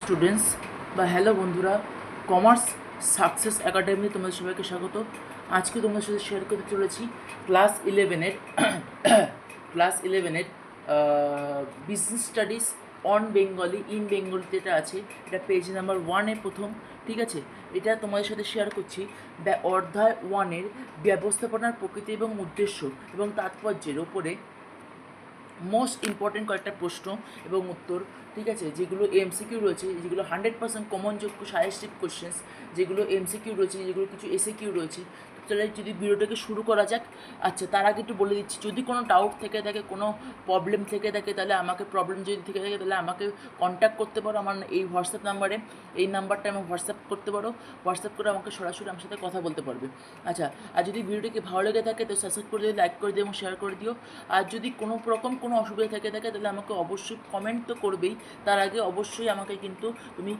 Students বা hello বন্ধুরা, commerce success academy তোমাদের সবাইকে স্বাগত। আজকে তোমাদের সাথে শেয়ার করতে চলেছি ক্লাস ইলেভেনের business studies on Bengali in বেঙ্গলিতে এটা আছে। এটা পেজ নাম্বার 1-এ প্রথম, ঠিক আছে। এটা তোমাদের সাথে শেয়ার করছি অধ্যায় 1-এর ব্যবস্থাপনার প্রকৃতি এবং উদ্দেশ্য এবং তাৎপর্যের ওপরে মোস্ট ইম্পর্টেন্ট কয়েকটা প্রশ্ন এবং উত্তর, ঠিক আছে, যেগুলো এমসিকিউ রয়েছে, যেগুলো 100% কমনযোগ্য সাজেস্টিভ কোশ্চেন্স, যেগুলো এমসিকিউ রয়েছে, যেগুলো কিছু এসএকিউ রয়েছে। তাহলে যদি ভিডিওটাকে শুরু করা যাক। আচ্ছা, তার আগে একটু বলে দিচ্ছি, যদি কোনো ডাউট থেকে থাকে, কোনো প্রবলেম থেকে থাকে, তাহলে আমাকে তাহলে আমাকে কন্ট্যাক্ট করতে পারো আমার এই হোয়াটসঅ্যাপ নাম্বারে। এই নাম্বারটা আমাকে হোয়াটসঅ্যাপ করতে পারো, হোয়াটসঅ্যাপ করে আমাকে সরাসরি আমার সাথে কথা বলতে পারবে। আচ্ছা, আর যদি ভিডিওটিকে ভালো লেগে থাকে তো সাবস্ক্রাইব করে দিও, লাইক করে দিও এবং শেয়ার করে দিও। আর যদি কোনো রকম কোনো অসুবিধা থাকে তাহলে আমাকে অবশ্যই কমেন্ট তো করবেই, তার আগে অবশ্যই আমাকে কিন্তু তুমি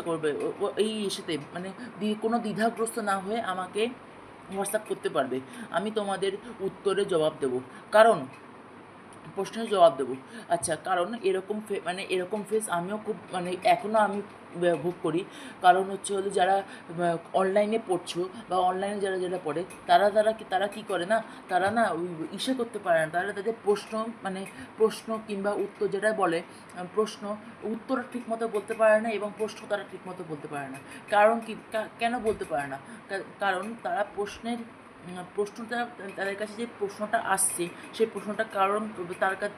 করবে এই ইসেতে, মানে কোনো দ্বিধাগ্রস্ত না হয়ে আমাকে হোয়াটসঅ্যাপ করতে পারবে। আমি তোমাদের উত্তরে জবাব দেবো, কারণ প্রশ্নের জবাব দেবো। আচ্ছা, কারণ এরকম ফেস আমিও খুব এখনও আমি ভোগ করি। কারণ হলো যারা অনলাইনে পড়ছো বা অনলাইনে যারা যারা পড়ে তারা কী করে না, তারা না ওই করতে পারে না, তারা তাদের প্রশ্ন কিংবা উত্তর যেটা বলে, প্রশ্ন উত্তর ঠিকমতো বলতে পারে না এবং প্রশ্ন তারা ঠিকমতো বলতে পারে না। কারণ কি, কেন বলতে পারে না? কারণ তারা প্রশ্নটা, তাদের কাছে যে প্রশ্নটা আসছে সেই প্রশ্নটা কারণ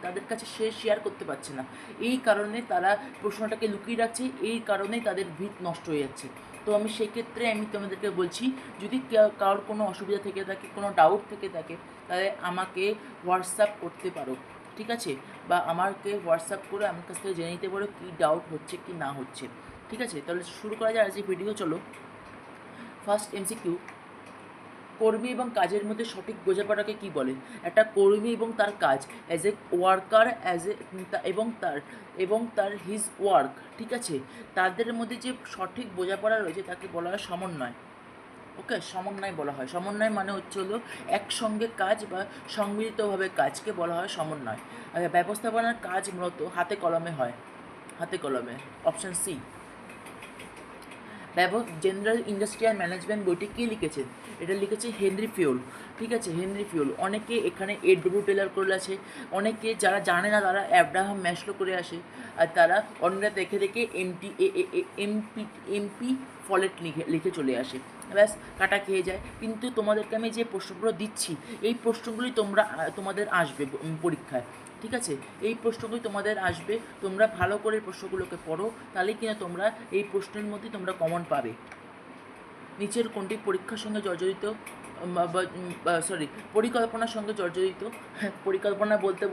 তাদের কাছে সে শেয়ার করতে পারছে না। এই কারণে তারা প্রশ্নটাকে লুকিয়ে রাখছে, এই কারণেই তাদের ভিত নষ্ট হয়ে যাচ্ছে। তো আমি সেক্ষেত্রে তোমাদেরকে বলছি, যদি কারোর কোনো অসুবিধা থেকে থাকে, কোনো ডাউট থেকে থাকে, তাহলে আমাকে হোয়াটসঅ্যাপ করতে পারো, ঠিক আছে। বা আমাকে হোয়াটসঅ্যাপ করে আমার কাছ থেকে জেনে নিতে পারো কী ডাউট হচ্ছে কি না হচ্ছে, ঠিক আছে। তাহলে শুরু করা যায় আজকে ভিডিও, চলো। ফার্স্ট এমসিকিউ, কর্মী এবং কাজের মধ্যে সঠিক বোঝাপড়াকে কী বলে? একটা কর্মী এবং তার কাজ, অ্যাজ এ ওয়ার্কার, এবং তার হিজ ওয়ার্ক, ঠিক আছে, তাদের মধ্যে যে সঠিক বোঝাপড়া রয়েছে তাকে বলা হয় সমন্বয়। ওকে, সমন্বয় বলা হয়। সমন্বয় মানে হলো একসঙ্গে কাজ বা সম্মিলিতভাবে কাজকে বলা হয় সমন্বয়। ব্যবস্থাপনার কাজ মূলত হাতে কলমে হয়, হাতে কলমে। Option C. General industrial management বইটি কে লিখেছেন? এটা লিখেছে হেনরি ফিওল, ঠিক আছে, হেনরি ফিওল। অনেকে এখানে এডব্লিউ টেলর করে আসে, অনেকে যারা জানে না তারা অ্যাব্রাহাম ম্যাসলো করে আসে, আর তারা অন্যরা দেখে দেখে এমপি ফলেট লিখে চলে আসে, ব্যাস কাটা খেয়ে যায়। কিন্তু তোমাদেরকে আমি যে প্রশ্নগুলো দিচ্ছি এই প্রশ্নগুলি তোমাদের আসবে পরীক্ষায়, ঠিক আছে। এই প্রশ্নগুলি তোমাদের আসবে, তোমরা ভালো করে প্রশ্নগুলোকে পড়ো, তাহলেই কিনা তোমরা এই প্রশ্নের মধ্যে তোমরা কমন পাবে। নিচের কোনটি পরীক্ষার সঙ্গে জর্জরিত, পরিকল্পনার সঙ্গে জর্জরিত? পরিকল্পনা বলতে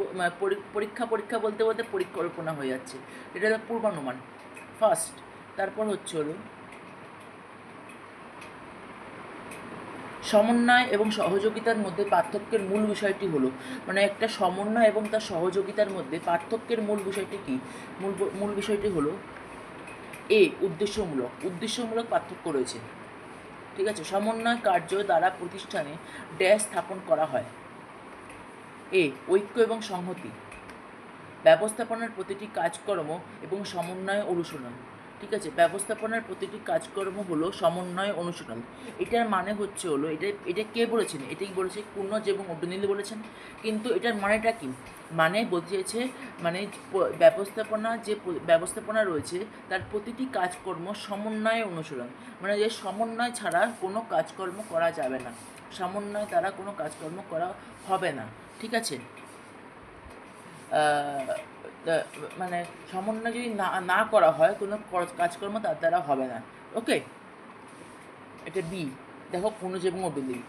পরীক্ষা বলতে বলতে পরিকল্পনা হয়ে যাচ্ছে, এটা পূর্বানুমান ফার্স্ট। তারপর হলো সমন্বয় এবং সহযোগিতার মধ্যে পার্থক্যের মূল বিষয়টি হলো, একটা সমন্বয় এবং তার সহযোগিতার মধ্যে পার্থক্যের মূল বিষয়টি কী? মূল বিষয়টি হলো উদ্দেশ্যমূলক পার্থক্য রয়েছে, ঠিক আছে। সমন্বয় কার্য দ্বারা প্রতিষ্ঠানে ড্যাশ স্থাপন করা হয়। ঐক্য এবং সংহতি, ব্যবস্থাপনার প্রতিটি কাজকর্ম এবং সমন্বয় অনুশীলন, ঠিক আছে। ব্যবস্থাপনার প্রতিটি কাজকর্ম হলো সমন্বয় অনুশীলন। এটার মানে হলো এটা কে বলেছেন? এটাই বলেছে কুর্নজ এবং অডনিল বলেছেন। কিন্তু এটার মানেটা কি? বলতে চেয়েছে ব্যবস্থাপনা রয়েছে তার প্রতিটি কাজকর্ম সমন্বয় অনুশীলন, যে সমন্বয় ছাড়া কোনো কাজকর্ম করা যাবে না, সমন্বয় দ্বারা কোনো কাজকর্ম করা হবে না, ঠিক আছে। সমন্বয় যদি না করা হয় কোনো কাজকর্ম তার দ্বারা হবে না। ওকে, এটা বি। দেখো কুর্নজ এবং অডনিল।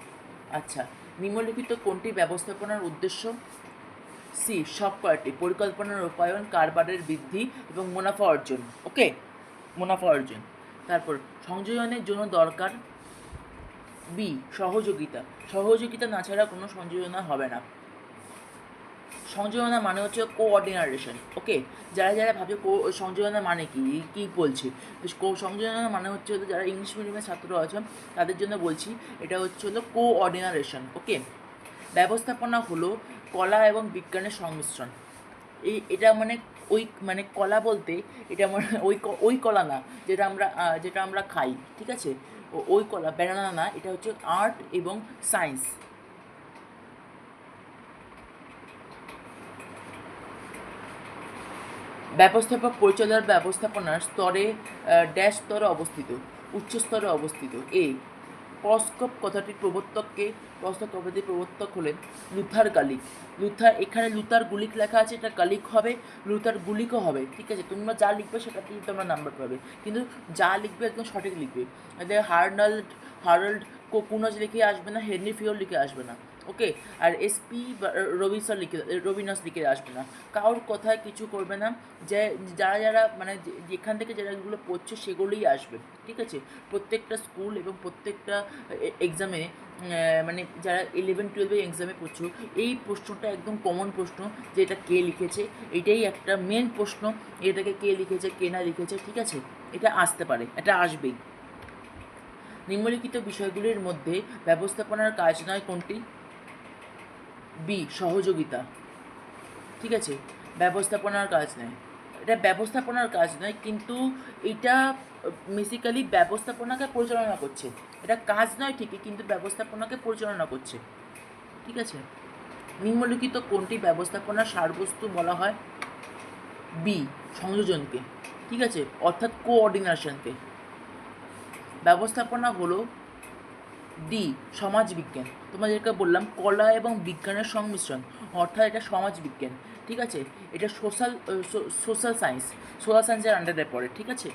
আচ্ছা, নিম্নলিখিত কোনটি ব্যবস্থাপনার উদ্দেশ্য? সি, সব কয়টি। পরিকল্পনার রূপায়ণ, কারবারের বৃদ্ধি এবং মুনাফা অর্জন। ওকে, মুনাফা অর্জন। তারপর সংযোজনের জন্য দরকার, বি, সহযোগিতা না ছাড়া কোনো সংযোজনা হবে না। সংযোজনা মানে হচ্ছে কোঅর্ডিনেশন। ওকে, যারা যারা ভাবছে সংযোজনা মানে কী বলছি, সংযোজনা মানে হচ্ছে যারা ইংলিশ মিডিয়ামের ছাত্র আছে তাদের জন্য বলছি, এটা হলো কোঅর্ডিনেশন। ওকে, ব্যবস্থাপনা হলো কলা এবং বিজ্ঞানের সংমিশ্রণ। এটা ওই মানে কলা বলতে এটা আমার ওই কলা না যেটা আমরা খাই, ঠিক আছে? ওই কলা ব্যানানা না, এটা হচ্ছে আর্ট এবং সায়েন্স। ব্যবস্থাপক পরিচালনার ব্যবস্থাপনার স্তরে ড্যাশ স্তরে অবস্থিত, উচ্চ স্তরে অবস্থিত। এ পস্কপ কথাটির প্রবর্তক হলেন লুথার গালিক। এখানে লুথার গুলিক লেখা আছে, এটা গালিক হবে, লুথার গুলিকও হবে, ঠিক আছে? তোমরা যা লিখবে সেটাতেই তোমরা নাম্বার পাবে, কিন্তু যা লিখবে একদম সঠিক লিখবে। হারাল্ড কোকুনজ লিখে আসবে না, হেনরি ফিওর লিখে আসবে না, ওকে? আর এসপি রবিনস লিখে আসবে না। কারোর কথায় কিছু করবে না, যে যারা মানে যেখান থেকে যেগুলো পড়ছে সেগুলোই আসবে, ঠিক আছে? প্রত্যেকটা স্কুল এবং প্রত্যেকটা এক্সামে মানে যারা 11-12 এক্সামে পড়ছো, এই প্রশ্নটা একদম কমন প্রশ্ন, যে এটা কে লিখেছে, এটাই একটা মেন প্রশ্ন, এটাকে কে লিখেছে কে না লিখেছে, ঠিক আছে? এটা আসতে পারে, এটা আসবেই। নিম্নলিখিত বিষয়গুলির মধ্যে ব্যবস্থাপনার কাজ নয় কোনটি? বি সহযোগিতা, ঠিক আছে? ব্যবস্থাপনার কাজ নয়, এটা ব্যবস্থাপনার কাজ নয়, কিন্তু এটা বেসিক্যালি ব্যবস্থাপনাকে পরিচালনা করছে। এটা কাজ নয় ঠিকই, কিন্তু ব্যবস্থাপনাকে পরিচালনা করছে, ঠিক আছে? নিম্নলিখিত কোনটি ব্যবস্থাপনার সারবস্তু বলা হয়? বি সংযোজনকে, ঠিক আছে? অর্থাৎ কোঅর্ডিনেশনকে। ব্যবস্থাপনা হলো ডি সমাজবিজ্ঞান। তোমাদেরকে বললাম কলা এবং বিজ্ঞানের সংমিশ্রণ, অর্থাৎ এটা সমাজবিজ্ঞান, ঠিক আছে? এটা সোশ্যাল সায়েন্সের আন্ডারে পড়ে, ঠিক আছে?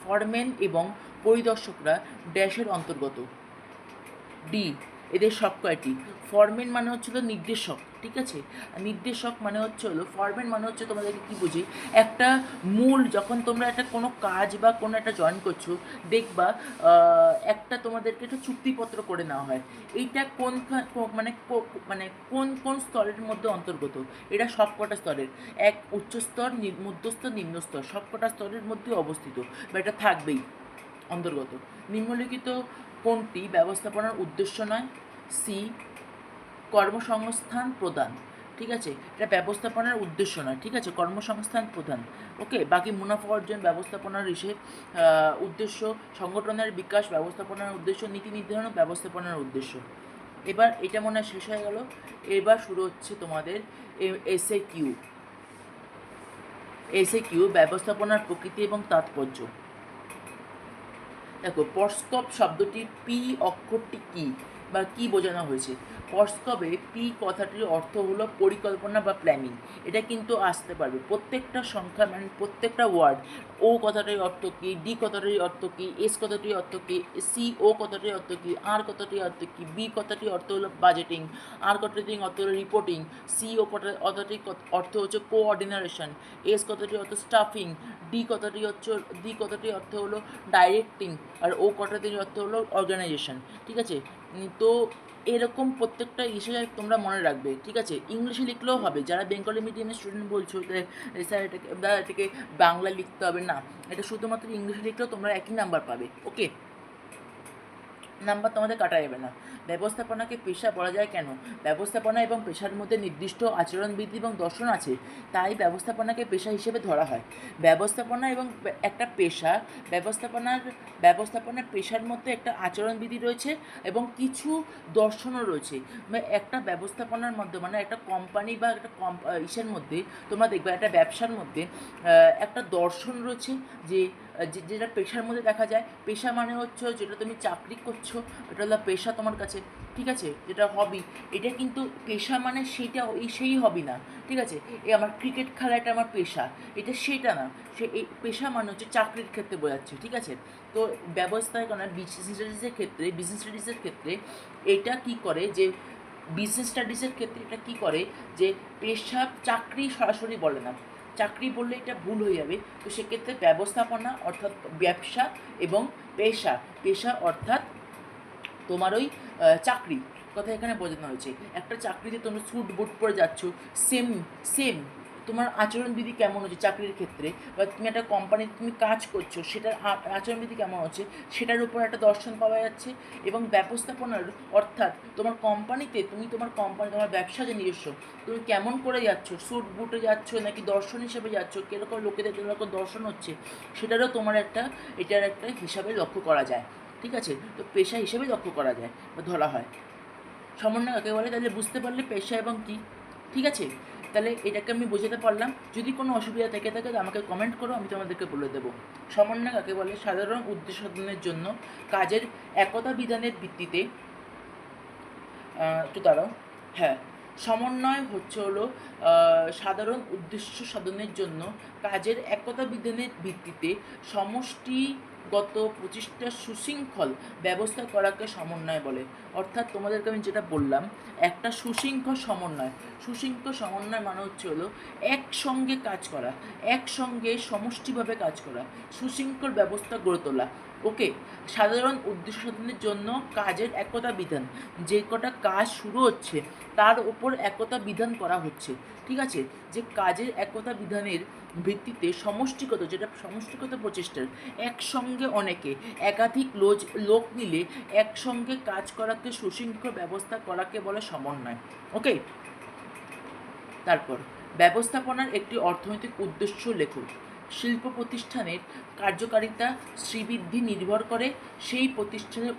ফরম্যান এবং পরিদর্শকরা ড্যাশের অন্তর্গত। ডি এদের সব কয়টি। ফরম্যান মানে হচ্ছিল নির্দেশক, ঠিক আছে? নির্দেশক মানে হলো ফরম্যান মানে হচ্ছে, তোমাদেরকে কী বুঝি, একটা মূল, যখন তোমরা একটা কোনো কাজ বা কোনো একটা জয়েন করছো, দেখবা একটা তোমাদেরকে একটা চুক্তিপত্র করে নেওয়া হয়, এইটা মানে কোন স্তরের মধ্যে অন্তর্গত? এটা সবকটা স্তরের, এক উচ্চস্তর, মধ্যস্তর, নিম্নস্তর, সবকটা স্তরের মধ্যে অবস্থিত, বা এটা থাকবেই অন্তর্গত। নিম্নলিখিত কোনটি ব্যবস্থাপনার উদ্দেশ্য নয়? সি কর্মসংস্থান প্রদান, ঠিক আছে? এটা ব্যবস্থাপনার উদ্দেশ্য নয়, ঠিক আছে? কর্মসংস্থান প্রদান, ওকে? বাকি মুনাফা অর্জন ব্যবস্থাপনার উদ্দেশ্য, সংগঠনের বিকাশ ব্যবস্থাপনার উদ্দেশ্য, নীতি নির্ধারণ ব্যবস্থাপনার উদ্দেশ্য। এবার এটা মনে হয় শেষ হয়ে গেল। এবার শুরু হচ্ছে তোমাদের এসএ কিউ ব্যবস্থাপনার প্রকৃতি এবং তাৎপর্য। দেখো, পস্কপ শব্দটির পি অক্ষরটি কী বা কী বোঝানো হয়েছে? পস্কপে পি কথাটির অর্থ হলো পরিকল্পনা বা প্ল্যানিং। এটা কিন্তু আসতে পারবে প্রত্যেকটা সংখ্যা, মানে প্রত্যেকটা ওয়ার্ড। ও কথাটির অর্থ কী, ডি কথাটির অর্থ কী, এস কথাটির অর্থ কী, সি ও কথাটির অর্থ কী, আর কথাটির অর্থ কী, বি কথাটির অর্থ হলো বাজেটিং, আর কথাটির অর্থ হলো রিপোর্টিং, সি ও কথাটির অর্থ হচ্ছে কোঅর্ডিনেশন, এস কথাটির অর্থ স্টাফিং, ডি কথাটির অর্থ হলো ডাইরেক্টিং, আর ও কথাটির অর্থ হলো অর্গানাইজেশন, ঠিক আছে? তো এরকম প্রত্যেকটা বিষয় তোমরা মনে রাখবে, ঠিক আছে? ইংলিশে লিখলেও হবে। যারা বেঙ্গলি মিডিয়ামের স্টুডেন্ট বলছো যে স্যার এটাকে বাংলা লিখতে হবে, না, এটা শুধুমাত্র ইংলিশে লিখলেও তোমরা একই নাম্বার পাবে, ওকে? নাম্বার তোমাদের কাটা যাবে না। ব্যবস্থাপনাকে পেশা বলা যায় কেন? ব্যবস্থাপনা এবং পেশার মধ্যে নির্দিষ্ট আচরণবিধি এবং দর্শন আছে, তাই ব্যবস্থাপনাকে পেশা হিসেবে ধরা হয়। ব্যবস্থাপনা এবং একটা পেশা, ব্যবস্থাপনার পেশার মধ্যে একটা আচরণবিধি রয়েছে এবং কিছু দর্শনও রয়েছে। একটা ব্যবস্থাপনার মধ্যে, মানে একটা কোম্পানি বা একটা ইসের মধ্যে তোমরা দেখবে, একটা ব্যবসার মধ্যে একটা দর্শন রয়েছে, যেটা পেশার মধ্যে দেখা যায়। পেশা মানে হচ্ছে যেটা তুমি চাকরি করছো, এটা হলো পেশা তোমার কাছে, ঠিক আছে? যেটা হবি, এটা কিন্তু পেশা মানে সেই হবি না, ঠিক আছে? আমার ক্রিকেট খেলা, এটা আমার পেশা, এটা সেটা না। এই পেশা মানে হচ্ছে চাকরির ক্ষেত্রে বোঝাচ্ছে, ঠিক আছে? তো বিজনেস স্টাডিজের ক্ষেত্রে এটা কী করে, যে বিজনেস স্টাডিজের ক্ষেত্রে এটা কী করে, যে পেশা চাকরি সরাসরি বলে না, চাকরি বললে এটা ভুল হয়ে যাবে। তো সেক্ষেত্রে ব্যবস্থাপনা অর্থাৎ ব্যবসা, এবং পেশা অর্থাৎ তোমার ওই চাকরি কথা এখানে বোঝানো হয়েছে। একটা চাকরিতে তোমরা স্যুট বুট পরে যাচ্ছ, সেম তোমার আচরণবিধি কেমন হচ্ছে চাকরির ক্ষেত্রে, বা তুমি একটা কোম্পানিতে তুমি কাজ করছো সেটার আচরণবিধি কেমন হচ্ছে সেটার উপর একটা দর্শন পাওয়া যাচ্ছে। এবং ব্যবস্থাপনার অর্থাৎ তোমার কোম্পানিতে তোমার কোম্পানি তোমার ব্যবসা যে নিজস্ব তুমি কেমন করে যাচ্ছ, স্যুট বুটে যাচ্ছ নাকি দর্শন হিসেবে যাচ্ছ, কীরকম লোকেদের কীরকম দর্শন হচ্ছে সেটারও তোমার এটার একটা হিসাবে লক্ষ্য করা যায়। ঠিক আছে, তো পেশা হিসেবে লক্ষ্য করা যায় বা ধরা হয়। সমন্বয় কাকে বলে তাহলে বুঝতে পারলে পেশা এবং কী। ঠিক আছে, তাহলে এটাকে আমি বোঝাতে পারলাম। যদি কোনো অসুবিধা থেকে থাকে তো আমাকে কমেন্ট করো, আমি তোমাদেরকে বলে দেবো। সমন্বয় কাকে বলে? সাধারণ উদ্দেশ্য সাধনের জন্য কাজের একতা বিধানের ভিত্তিতে একটু দাঁড়াও। হ্যাঁ, সমন্বয় হলো সাধারণ উদ্দেশ্য সাধনের জন্য কাজের একতা বিধানের ভিত্তিতে সমষ্টিগত প্রচেষ্টার সুশৃঙ্খল ব্যবস্থা করাকে সমন্বয় বলে। অর্থাৎ তোমাদেরকে আমি যেটা বললাম, একটা সুশৃঙ্খল সমন্বয় মানে হলো একসঙ্গে কাজ করা, একসঙ্গে সমষ্টিভাবে কাজ করা, সুশৃঙ্খল ব্যবস্থা গড়ে তোলা। ওকে, সাধারণ উদ্দেশ্য সাধনের জন্য কাজের একতা বিধান, যে কটা কাজ শুরু হচ্ছে তার ওপর একতা বিধান করা হচ্ছে। ঠিক আছে, যে কাজের একতা বিধানের ভিত্তিতে সমষ্টিগত প্রচেষ্টার একসঙ্গে একাধিক লোক মিলে একসঙ্গে কাজ করাকে সুশৃঙ্খল ব্যবস্থা করাকে বলে সমন্বয়। ওকে, তারপর ব্যবস্থাপনার একটি অর্থনৈতিক উদ্দেশ্য লেখো। শিল্প প্রতিষ্ঠানের কার্যকারিতা শ্রীবৃদ্ধি নির্ভর করে সেই প্রতিষ্ঠানের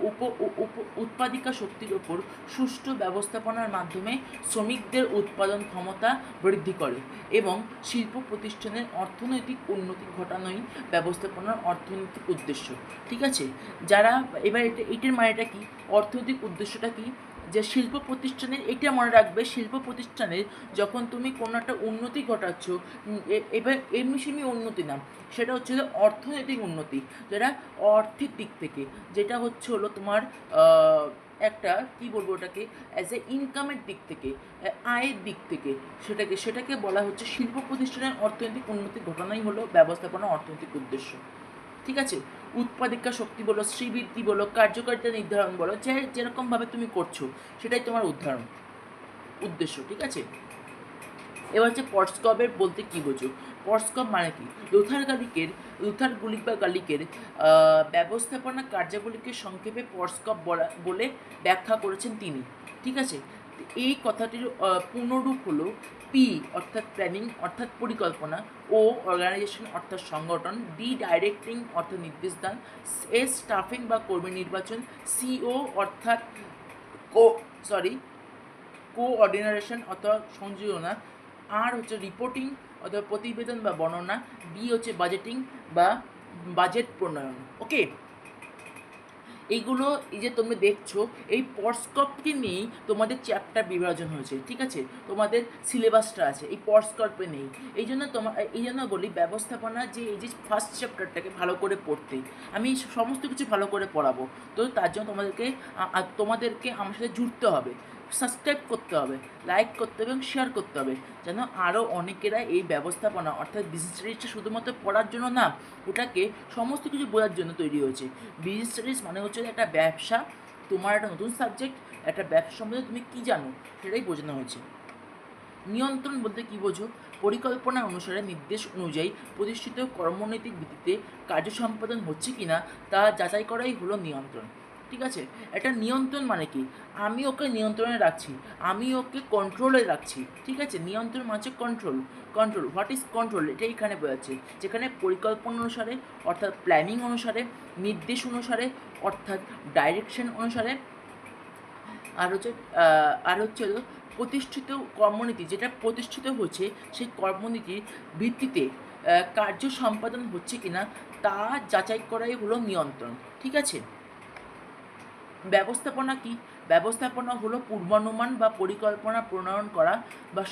উৎপাদিকা শক্তির ওপর সুষ্ঠু ব্যবস্থাপনার মাধ্যমে শ্রমিকদের উৎপাদন ক্ষমতা বৃদ্ধি করে এবং শিল্প প্রতিষ্ঠানের অর্থনৈতিক উন্নতি ঘটানোই ব্যবস্থাপনার অর্থনৈতিক উদ্দেশ্য। ঠিক আছে, যারা এবার এটার মানেটা কি, অর্থনৈতিক উদ্দেশ্যটা কি, যে শিল্প প্রতিষ্ঠানের, এটা মনে রাখবে, শিল্প প্রতিষ্ঠানের যখন তুমি কোনো একটা উন্নতি ঘটাচ্ছ, এবার এমনি উন্নতি না, সেটা হচ্ছে অর্থনৈতিক উন্নতি, যেটা অর্থের দিক থেকে, যেটা হলো তোমার একটা কি বলবো ওটাকে, অ্যাজ এ ইনকামের দিক থেকে, আয়ের দিক থেকে, সেটাকে বলা হচ্ছে শিল্প প্রতিষ্ঠানের অর্থনৈতিক উন্নতি ঘটানোই হলো ব্যবস্থাপনা অর্থনৈতিক উদ্দেশ্য। ঠিক আছে, উৎপাদিকা শক্তি বলো, শ্রীবৃদ্ধি বলো, কার্যকারিতা নির্ধারণ বলো, যেরকমভাবে তুমি করছো সেটাই তোমার উদ্দেশ্য। ঠিক আছে, এবার হচ্ছে পটস্কপের বলতে কী বোঝো? পটস্কপ মানে কি? লুথার গালিকের ব্যবস্থাপনা কার্যাবলীকে সংক্ষেপে পটস্কপ বলে ব্যাখ্যা করেছেন তিনি। ঠিক আছে, এই কথাটির পূর্ণরূপ হলো পি অর্থাৎ প্ল্যানিং অর্থাৎ পরিকল্পনা, ও অর্গানাইজেশন অর্থাৎ সংগঠন, ডি ডাইরেক্টিং অর্থাৎ নির্দেশদান, এস স্টাফিং বা কর্মী নির্বাচন, সিও অর্থাৎ কোঅর্ডিনেশন অথবা সংযোজনা, আর হচ্ছে রিপোর্টিং অথবা প্রতিবেদন বা বর্ণনা, বি হচ্ছে বাজেটিং বা বাজেট প্রণয়ন। ওকে, এইগুলো এই যে তোমরা দেখছো, এই পটস্কপকে নিয়েই তোমাদের চ্যাপ্টার বিভাজন হয়েছে। ঠিক আছে, তোমাদের সিলেবাসটা আছে এই পটস্কপে নেই। এই জন্য বলি ব্যবস্থাপনা যে এই যে ফার্স্ট চ্যাপ্টারটাকে ভালো করে পড়তে, আমি সমস্ত কিছু ভালো করে পড়াবো। তো তার জন্য তোমাদেরকে আমার সাথে জুড়তে হবে, সাবস্ক্রাইব করতে হবে, লাইক করতে হবে এবং শেয়ার করতে হবে, যেন আরও অনেকেরা এই ব্যবস্থাপনা অর্থাৎ বিজনেস স্টাডিজটা শুধুমাত্র পড়ার জন্য না, ওটাকে সমস্ত কিছু বোঝার জন্য তৈরি হয়েছে। বিজনেস স্টাডিজ মানে হচ্ছে একটা ব্যবসা, তোমার একটা নতুন সাবজেক্ট, একটা ব্যবসা সম্বন্ধে তুমি কী জানো সেটাই বোঝানো হয়েছে। নিয়ন্ত্রণ বলতে কী বোঝো? পরিকল্পনা অনুসারে নির্দেশ অনুযায়ী প্রতিষ্ঠিত কর্মনৈতিক ভিত্তিতে কার্য সম্পাদন হচ্ছে কি না তা যাচাই করাই হলো নিয়ন্ত্রণ। ঠিক আছে, একটা নিয়ন্ত্রণ মানে কি? আমি ওকে নিয়ন্ত্রণে রাখছি, আমি ওকে কন্ট্রোলে রাখছি। ঠিক আছে, নিয়ন্ত্রণ মানে হচ্ছে কন্ট্রোল। হোয়াট ইজ কন্ট্রোল, এটা এখানে বোঝাচ্ছে, যেখানে পরিকল্পনা অনুসারে অর্থাৎ প্ল্যানিং অনুসারে, নির্দেশ অনুসারে অর্থাৎ ডাইরেকশন অনুসারে, আর হচ্ছে প্রতিষ্ঠিত কর্মনীতি, যেটা প্রতিষ্ঠিত হচ্ছে সেই কর্মনীতির ভিত্তিতে কার্য সম্পাদন হচ্ছে কিনা তা যাচাই করাই হলো নিয়ন্ত্রণ। ঠিক আছে, ব্যবস্থাপনা কি? ব্যবস্থাপনা হলো পূর্বানুমান বা পরিকল্পনা প্রণয়ন করা বা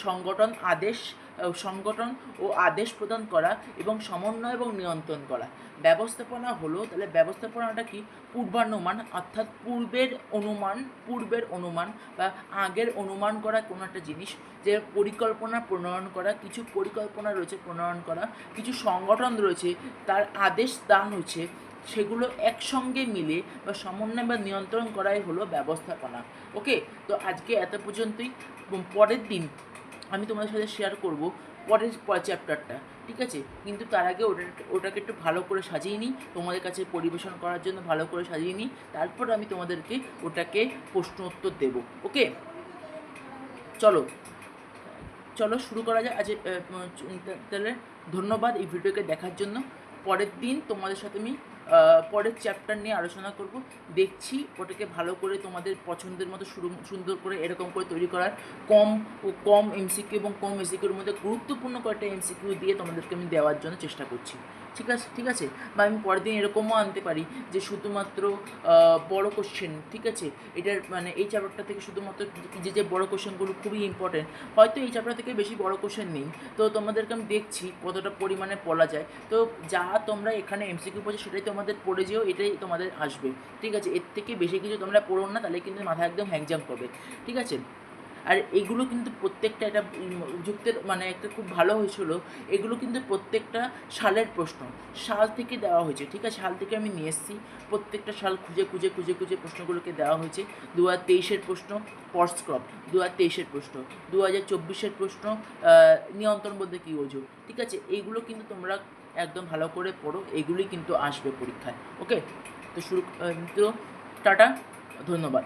সংগঠন ও আদেশ প্রদান করা এবং সমন্বয় এবং নিয়ন্ত্রণ করা। ব্যবস্থাপনা হলো, তাহলে ব্যবস্থাপনাটা কি? পূর্বানুমান অর্থাৎ পূর্বের অনুমান বা আগের অনুমান করা কোনো একটা জিনিস, যে পরিকল্পনা প্রণয়ন করা, কিছু পরিকল্পনা রয়েছে প্রণয়ন করা, কিছু সংগঠন রয়েছে তার আদেশ দান হচ্ছে, সেগুলো একসঙ্গে মিলে বা সমন্বয় বা নিয়ন্ত্রণ করাই হলো ব্যবস্থাপনা। ওকে, তো আজকে এত পর্যন্তই। পরের দিন আমি তোমাদের সাথে শেয়ার করব পরের চ্যাপ্টারটা, ঠিক আছে? কিন্তু তার আগে ওটাকে একটু ভালো করে সাজিয়ে নিই, তোমাদের কাছে পরিবেশন করার জন্য ভালো করে সাজিয়ে নিই, তারপর আমি তোমাদেরকে ওটাকে প্রশ্ন উত্তর দেবো। ওকে, চলো চলো শুরু করা যায়। আজ তাহলে ধন্যবাদ এই ভিডিওকে দেখার জন্য। পরের দিন তোমাদের সাথে আমি পরের চ্যাপ্টার নিয়ে আলোচনা করব। দেখছি ওটাকে ভালো করে তোমাদের পছন্দের মতো সুন্দর করে এরকম করে তৈরি করার, কম এমসিকিউ এবং কম এমসিকিউর মধ্যে গুরুত্বপূর্ণ কয়েকটা এমসিকিউ দিয়ে তোমাদেরকে আমি দেওয়ার জন্য চেষ্টা করছি। ঠিক আছে। বা আমি পরের দিন এরকমও আনতে পারি যে শুধুমাত্র বড় কোশ্চেন, ঠিক আছে, এটার মানে এই চ্যাপ্টারটা থেকে শুধুমাত্র যে বড় কোশ্চেনগুলো খুবই ইম্পর্টেন্ট, হয়তো এই চ্যাপ্টার থেকে বেশি বড় কোশ্চেন নেই, তো তোমাদেরকে আমি দেখছি কতটা পরিমাণে পড়া যায়। তো যা তোমরা এখানে এমসিকিউ পড়ছো সেটাই তোমাদের পড়ে যেও, এটাই তোমাদের আসবে, ঠিক আছে? এর থেকে বেশি কিছু তোমরা পড়ো না, তাহলে কিন্তু মাথা একদম হ্যাংজাম করবে, ঠিক আছে? আর এগুলো কিন্তু প্রত্যেকটা এটা যুক্তের মানে একটা খুব ভালো হয়েছিল, এগুলো কিন্তু প্রত্যেকটা সালের প্রশ্ন, সাল থেকে দেওয়া হয়েছে, ঠিক আছে? সাল থেকে আমি নিয়ে এসেছি, প্রত্যেকটা সাল খুঁজে প্রশ্নগুলোকে দেওয়া হয়েছে। 2023-এর প্রশ্ন পটস ক্রপ, 2023-এর প্রশ্ন, 2024-এর প্রশ্ন নিয়ন্ত্রণ বলতে কী বোঝো, ঠিক আছে? এইগুলো কিন্তু তোমরা একদম ভালো করে পড়ো, এইগুলোই কিন্তু আসবে পরীক্ষায়। ওকে, তো টাটা, ধন্যবাদ।